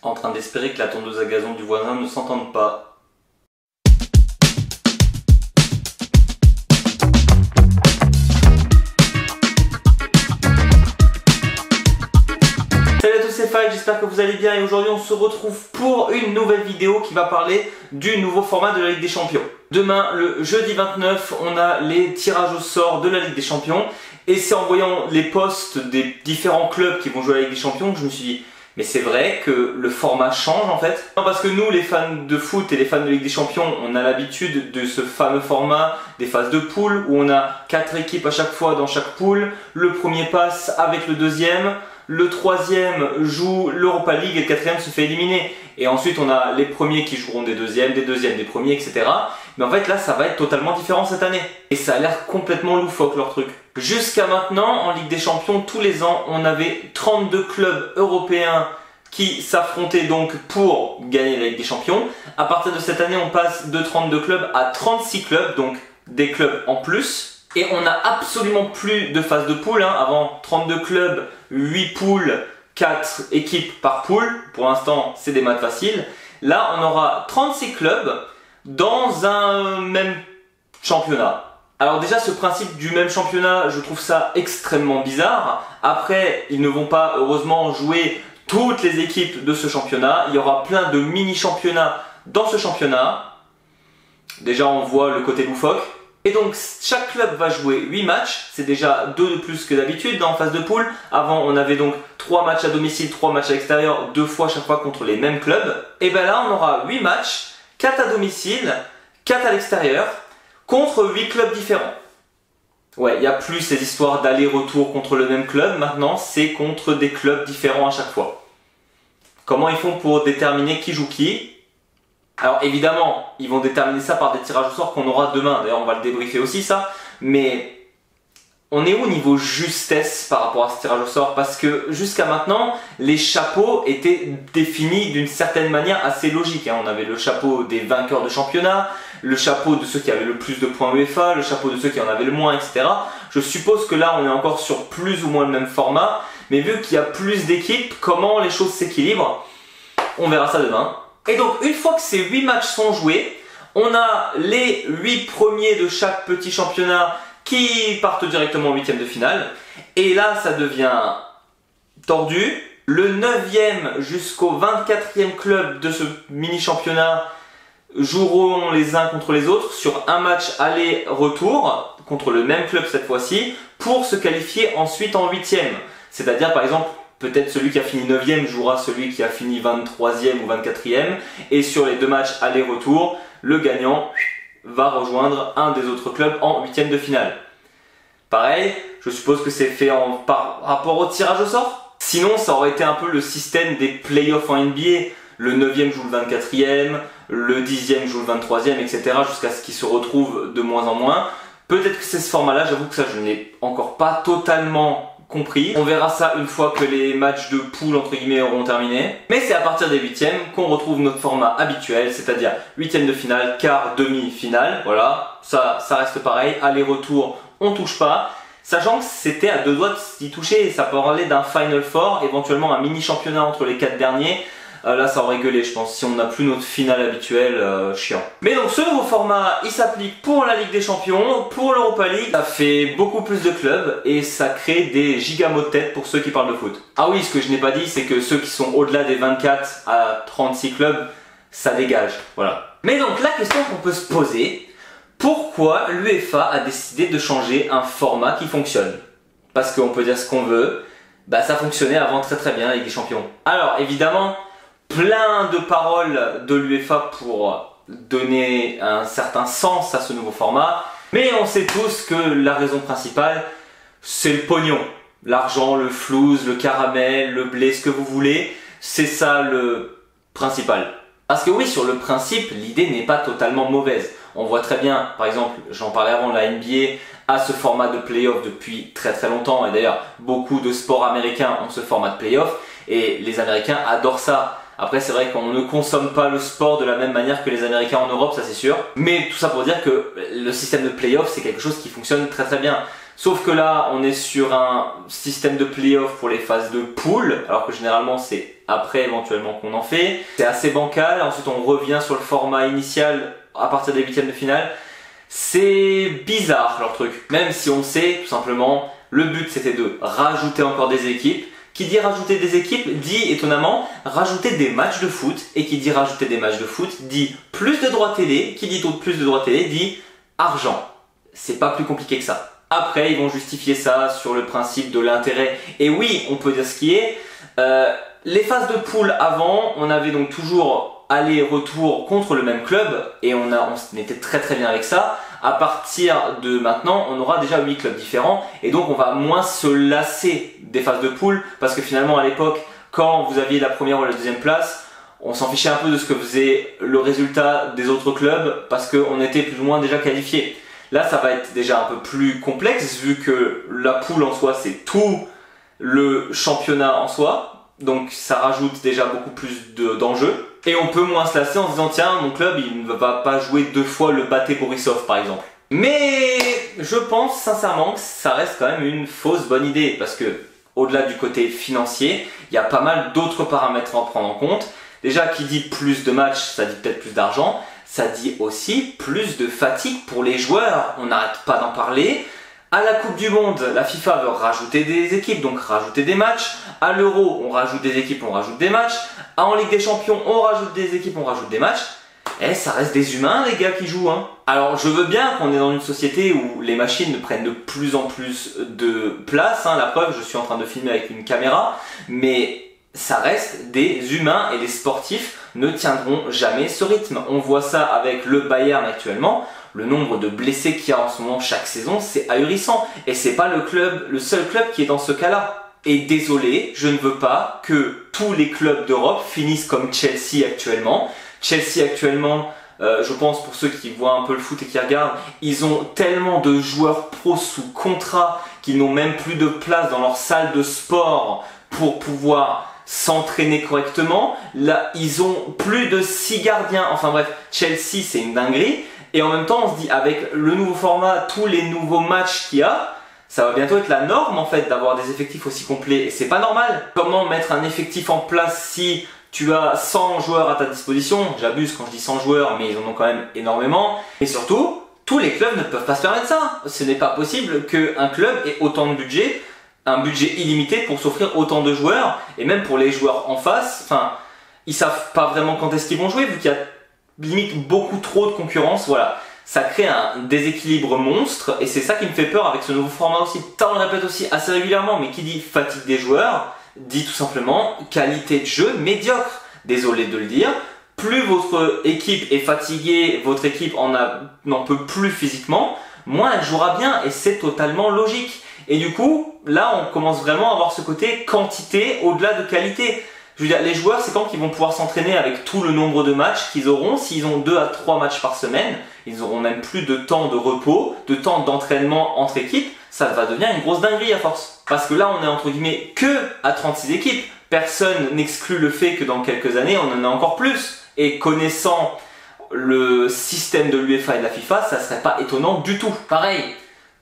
En train d'espérer que la tondeuse à gazon du voisin ne s'entende pas. Salut à tous, c'est Fai, j'espère que vous allez bien et aujourd'hui on se retrouve pour une nouvelle vidéo qui va parler du nouveau format de la Ligue des Champions. Demain, le jeudi 29, on a les tirages au sort de la Ligue des Champions et c'est en voyant les posts des différents clubs qui vont jouer à la Ligue des Champions que je me suis dit mais c'est vrai que le format change en fait. Non, parce que nous les fans de foot et les fans de Ligue des Champions, on a l'habitude de ce fameux format des phases de poule où on a 4 équipes à chaque fois dans chaque poule, le premier passe avec le deuxième, le troisième joue l'Europa League et le quatrième se fait éliminer. Et ensuite on a les premiers qui joueront des deuxièmes, des premiers, etc. Mais en fait là ça va être totalement différent cette année. Et ça a l'air complètement loufoque leur truc. Jusqu'à maintenant en Ligue des Champions, tous les ans on avait 32 clubs européens qui s'affrontaient donc pour gagner la Ligue des Champions. À partir de cette année on passe de 32 clubs à 36 clubs, donc des clubs en plus. Et on n'a absolument plus de phase de poule, hein. Avant 32 clubs, 8 poules, 4 équipes par poule. Pour l'instant, c'est des maths faciles. Là, on aura 36 clubs dans un même championnat. Alors déjà, ce principe du même championnat, je trouve ça extrêmement bizarre. Après, ils ne vont pas, heureusement, jouer toutes les équipes de ce championnat. Il y aura plein de mini-championnats dans ce championnat. Déjà, on voit le côté loufoque. Et donc chaque club va jouer 8 matchs, c'est déjà 2 de plus que d'habitude en phase de poule. Avant on avait donc 3 matchs à domicile, 3 matchs à l'extérieur, 2 fois chaque fois contre les mêmes clubs. Et bien là on aura 8 matchs, 4 à domicile, 4 à l'extérieur, contre 8 clubs différents. Ouais, il n'y a plus ces histoires d'aller-retour contre le même club, maintenant c'est contre des clubs différents à chaque fois. Comment ils font pour déterminer qui joue qui ? Alors évidemment, ils vont déterminer ça par des tirages au sort qu'on aura demain. D'ailleurs, on va le débriefer aussi ça. Mais on est où au niveau justesse par rapport à ce tirage au sort? Parce que jusqu'à maintenant, les chapeaux étaient définis d'une certaine manière assez logique. On avait le chapeau des vainqueurs de championnat, le chapeau de ceux qui avaient le plus de points UEFA, le chapeau de ceux qui en avaient le moins, etc. Je suppose que là, on est encore sur plus ou moins le même format. Mais vu qu'il y a plus d'équipes, comment les choses s'équilibrent? On verra ça demain. Et donc une fois que ces 8 matchs sont joués, on a les 8 premiers de chaque petit championnat qui partent directement en 8e de finale. Et là ça devient tordu. Le 9e jusqu'au 24e club de ce mini championnat joueront les uns contre les autres sur un match aller-retour contre le même club cette fois-ci pour se qualifier ensuite en 8e. C'est-à-dire par exemple peut-être celui qui a fini 9e jouera celui qui a fini 23e ou 24e. Et sur les 2 matchs aller-retour, le gagnant va rejoindre un des autres clubs en 8e de finale. Pareil, je suppose que c'est fait par rapport au tirage au sort. Sinon, ça aurait été un peu le système des playoffs en NBA. Le 9e joue le 24e, le 10e joue le 23e, etc. jusqu'à ce qu'ils se retrouvent de moins en moins. Peut-être que c'est ce format-là, j'avoue que ça je n'ai encore pas totalement compris. On verra ça une fois que les matchs de poule entre guillemets auront terminé. Mais c'est à partir des 8e qu'on retrouve notre format habituel, c'est-à-dire 8e de finale, quart, demi-finale. Voilà, ça reste pareil. Aller-retour, on touche pas. Sachant que c'était à 2 doigts d'y toucher et ça parlait d'un Final Four, éventuellement un mini-championnat entre les 4 derniers. Là ça aurait gueulé je pense si on n'a plus notre finale habituelle, chiant. Mais donc ce nouveau format il s'applique pour la Ligue des Champions, pour l'Europa League. Ça fait beaucoup plus de clubs et ça crée des gigamots de tête pour ceux qui parlent de foot. Ah oui, ce que je n'ai pas dit c'est que ceux qui sont au-delà des 24 à 36 clubs, ça dégage, voilà. Mais donc la question qu'on peut se poser, pourquoi l'UEFA a décidé de changer un format qui fonctionne? Parce qu'on peut dire ce qu'on veut, bah ça fonctionnait avant très bien la Ligue des Champions. Alors évidemment, plein de paroles de l'UEFA pour donner un certain sens à ce nouveau format. Mais on sait tous que la raison principale, c'est le pognon. L'argent, le flouze, le caramel, le blé, ce que vous voulez. C'est ça le principal. Parce que oui, sur le principe, l'idée n'est pas totalement mauvaise. On voit très bien, par exemple, j'en parlais avant, la NBA a ce format de playoff depuis très longtemps. Et d'ailleurs, beaucoup de sports américains ont ce format de playoff. Et les Américains adorent ça. Après c'est vrai qu'on ne consomme pas le sport de la même manière que les Américains en Europe, ça c'est sûr. Mais tout ça pour dire que le système de playoff c'est quelque chose qui fonctionne très bien. Sauf que là, on est sur un système de play-off pour les phases de poule, alors que généralement c'est après éventuellement qu'on en fait. C'est assez bancal, ensuite on revient sur le format initial à partir des huitièmes de finale. C'est bizarre leur truc, même si on sait tout simplement, le but c'était de rajouter encore des équipes. Qui dit rajouter des équipes dit étonnamment rajouter des matchs de foot, et qui dit rajouter des matchs de foot dit plus de droits télé, qui dit plus de droits télé dit argent. C'est pas plus compliqué que ça. Après, ils vont justifier ça sur le principe de l'intérêt. Et oui, on peut dire ce qui est. Les phases de poule avant, on avait donc toujours aller-retour contre le même club. Et on était très très bien avec ça. À partir de maintenant, on aura déjà 8 clubs différents. Et donc, on va moins se lasser des phases de poule. Parce que finalement, à l'époque, quand vous aviez la première ou la deuxième place, on s'en fichait un peu de ce que faisait le résultat des autres clubs. Parce qu'on était plus ou moins déjà qualifiés. Là, ça va être déjà un peu plus complexe vu que la poule en soi, c'est tout le championnat en soi. Donc, ça rajoute déjà beaucoup plus d'enjeux. Et on peut moins se lasser en se disant, tiens, mon club, il ne va pas jouer 2 fois le Baté Borisov, par exemple. Mais je pense sincèrement que ça reste quand même une fausse bonne idée. Parce que, au-delà du côté financier, il y a pas mal d'autres paramètres à prendre en compte. Déjà, qui dit plus de matchs, ça dit peut-être plus d'argent. Ça dit aussi plus de fatigue pour les joueurs, on n'arrête pas d'en parler. À la Coupe du Monde, la FIFA veut rajouter des équipes, donc rajouter des matchs. À l'Euro, on rajoute des équipes, on rajoute des matchs. En Ligue des Champions, on rajoute des équipes, on rajoute des matchs. Eh, ça reste des humains les gars qui jouent, hein. Alors je veux bien qu'on est dans une société où les machines prennent de plus en plus de place, hein. La preuve, je suis en train de filmer avec une caméra, mais ça reste des humains et les sportifs ne tiendront jamais ce rythme. On voit ça avec le Bayern actuellement. Le nombre de blessés qu'il y a en ce moment chaque saison, c'est ahurissant. Et c'est pas le seul club qui est dans ce cas-là. Et désolé, je ne veux pas que tous les clubs d'Europe finissent comme Chelsea actuellement. Chelsea actuellement, je pense pour ceux qui voient un peu le foot et qui regardent, ils ont tellement de joueurs pros sous contrat qu'ils n'ont même plus de place dans leur salle de sport pour pouvoir s'entraîner correctement. Là, ils ont plus de 6 gardiens. Enfin bref, Chelsea, c'est une dinguerie. Et en même temps, on se dit, avec le nouveau format, tous les nouveaux matchs qu'il y a, ça va bientôt être la norme en fait d'avoir des effectifs aussi complets. Et c'est pas normal. Comment mettre un effectif en place si tu as 100 joueurs à ta disposition? J'abuse quand je dis 100 joueurs, mais ils en ont quand même énormément. Et surtout, tous les clubs ne peuvent pas se permettre ça. Ce n'est pas possible qu'un club ait autant de budget, un budget illimité pour s'offrir autant de joueurs, et même pour les joueurs en face, enfin, ils savent pas vraiment quand est-ce qu'ils vont jouer, vu qu'il y a limite beaucoup trop de concurrence, voilà. Ça crée un déséquilibre monstre, et c'est ça qui me fait peur avec ce nouveau format aussi. Ça, on le répète aussi assez régulièrement, mais qui dit fatigue des joueurs, dit tout simplement qualité de jeu médiocre. Désolé de le dire, plus votre équipe est fatiguée, votre équipe n'en peut plus physiquement, moins elle jouera bien, et c'est totalement logique. Et du coup, là, on commence vraiment à avoir ce côté quantité au-delà de qualité. Je veux dire, les joueurs, c'est quand qu'ils vont pouvoir s'entraîner avec tout le nombre de matchs qu'ils auront. S'ils ont 2 à 3 matchs par semaine, ils auront même plus de temps de repos, de temps d'entraînement entre équipes. Ça va devenir une grosse dinguerie à force. Parce que là, on est entre guillemets que à 36 équipes. Personne n'exclut le fait que dans quelques années, on en a encore plus. Et connaissant le système de l'UEFA et de la FIFA, ça serait pas étonnant du tout. Pareil.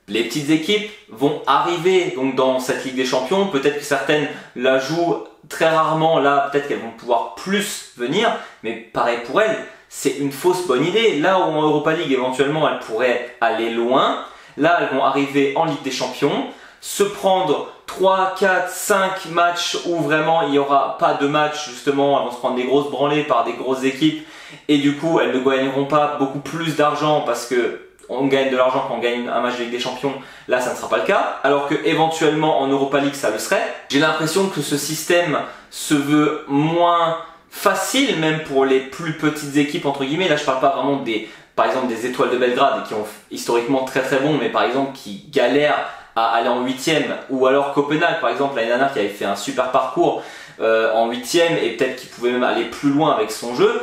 Les petites équipes vont arriver donc dans cette Ligue des Champions, peut-être que certaines la jouent très rarement, là peut-être qu'elles vont pouvoir plus venir, mais pareil pour elles, c'est une fausse bonne idée. Là où en Europa League éventuellement elles pourraient aller loin, là elles vont arriver en Ligue des Champions, se prendre 3, 4, 5 matchs où vraiment il n'y aura pas de match justement, elles vont se prendre des grosses branlées par des grosses équipes et du coup elles ne gagneront pas beaucoup plus d'argent parce que on gagne de l'argent quand on gagne un match de Ligue des Champions, là ça ne sera pas le cas, alors que éventuellement en Europa League ça le serait. J'ai l'impression que ce système se veut moins facile même pour les plus petites équipes entre guillemets. Là je parle pas vraiment par exemple des Étoiles de Belgrade qui ont historiquement très très bon, mais par exemple qui galèrent à aller en 8e, ou alors Copenhague par exemple l'année dernière qui avait fait un super parcours en 8e et peut-être qu'il pouvait même aller plus loin avec son jeu.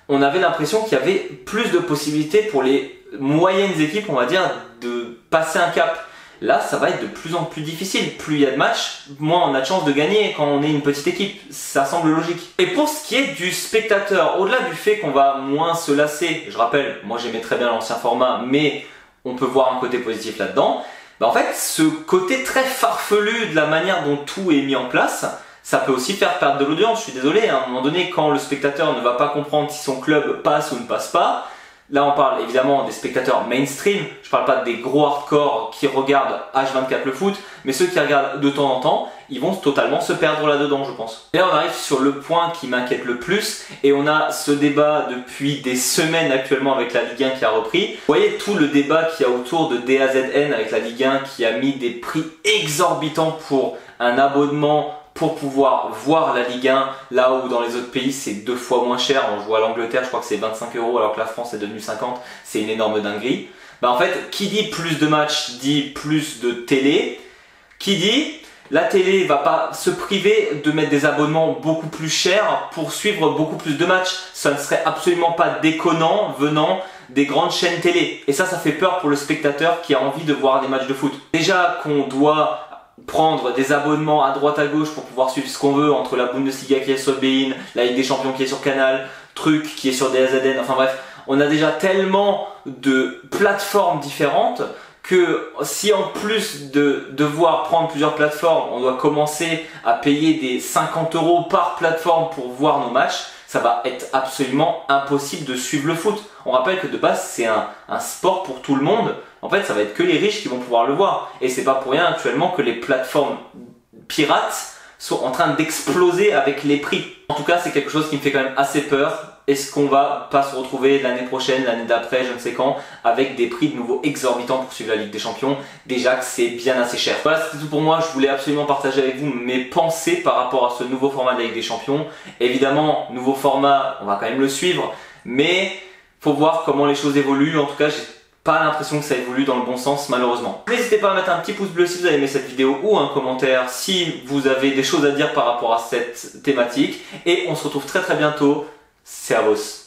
On avait l'impression qu'il y avait plus de possibilités pour les moyennes équipes, on va dire, de passer un cap. Là, ça va être de plus en plus difficile. Plus il y a de matchs, moins on a de chance de gagner quand on est une petite équipe. Ça semble logique. Et pour ce qui est du spectateur, au-delà du fait qu'on va moins se lasser, je rappelle, moi j'aimais très bien l'ancien format, mais on peut voir un côté positif là-dedans. Bah en fait, ce côté très farfelu de la manière dont tout est mis en place, ça peut aussi faire perdre de l'audience. Je suis désolé, à un moment donné, quand le spectateur ne va pas comprendre si son club passe ou ne passe pas, là on parle évidemment des spectateurs mainstream, je parle pas des gros hardcore qui regardent H24 le foot, mais ceux qui regardent de temps en temps, ils vont totalement se perdre là-dedans, je pense. Et là on arrive sur le point qui m'inquiète le plus, et on a ce débat depuis des semaines actuellement avec la Ligue 1 qui a repris. Vous voyez tout le débat qu'il y a autour de DAZN avec la Ligue 1 qui a mis des prix exorbitants pour un abonnement pour pouvoir voir la Ligue 1, là où dans les autres pays c'est 2 fois moins cher. On joue à l'Angleterre, je crois que c'est 25 € alors que la France est devenue 50, c'est une énorme dinguerie. Bah en fait, qui dit plus de matchs dit plus de télé, qui dit la télé va pas se priver de mettre des abonnements beaucoup plus chers pour suivre beaucoup plus de matchs. Ça ne serait absolument pas déconnant venant des grandes chaînes télé. Et ça fait peur pour le spectateur qui a envie de voir des matchs de foot. Déjà qu'on doit prendre des abonnements à droite à gauche pour pouvoir suivre ce qu'on veut entre la Bundesliga qui est sur Bein, la Ligue des Champions qui est sur Canal, Truc qui est sur DAZN, enfin bref, on a déjà tellement de plateformes différentes que si en plus de devoir prendre plusieurs plateformes, on doit commencer à payer des 50 € par plateforme pour voir nos matchs, ça va être absolument impossible de suivre le foot. On rappelle que de base c'est un sport pour tout le monde. En fait, ça va être que les riches qui vont pouvoir le voir. Et c'est pas pour rien actuellement que les plateformes pirates sont en train d'exploser avec les prix. En tout cas, c'est quelque chose qui me fait quand même assez peur. Est-ce qu'on va pas se retrouver l'année prochaine, l'année d'après, je ne sais quand, avec des prix de nouveau exorbitants pour suivre la Ligue des Champions? Déjà que c'est bien assez cher. Voilà, c'était tout pour moi. Je voulais absolument partager avec vous mes pensées par rapport à ce nouveau format de la Ligue des Champions. Évidemment, nouveau format, on va quand même le suivre, mais faut voir comment les choses évoluent. En tout cas, j'ai pas l'impression que ça évolue dans le bon sens malheureusement. N'hésitez pas à mettre un petit pouce bleu si vous avez aimé cette vidéo ou un commentaire si vous avez des choses à dire par rapport à cette thématique. Et on se retrouve très bientôt. Servus.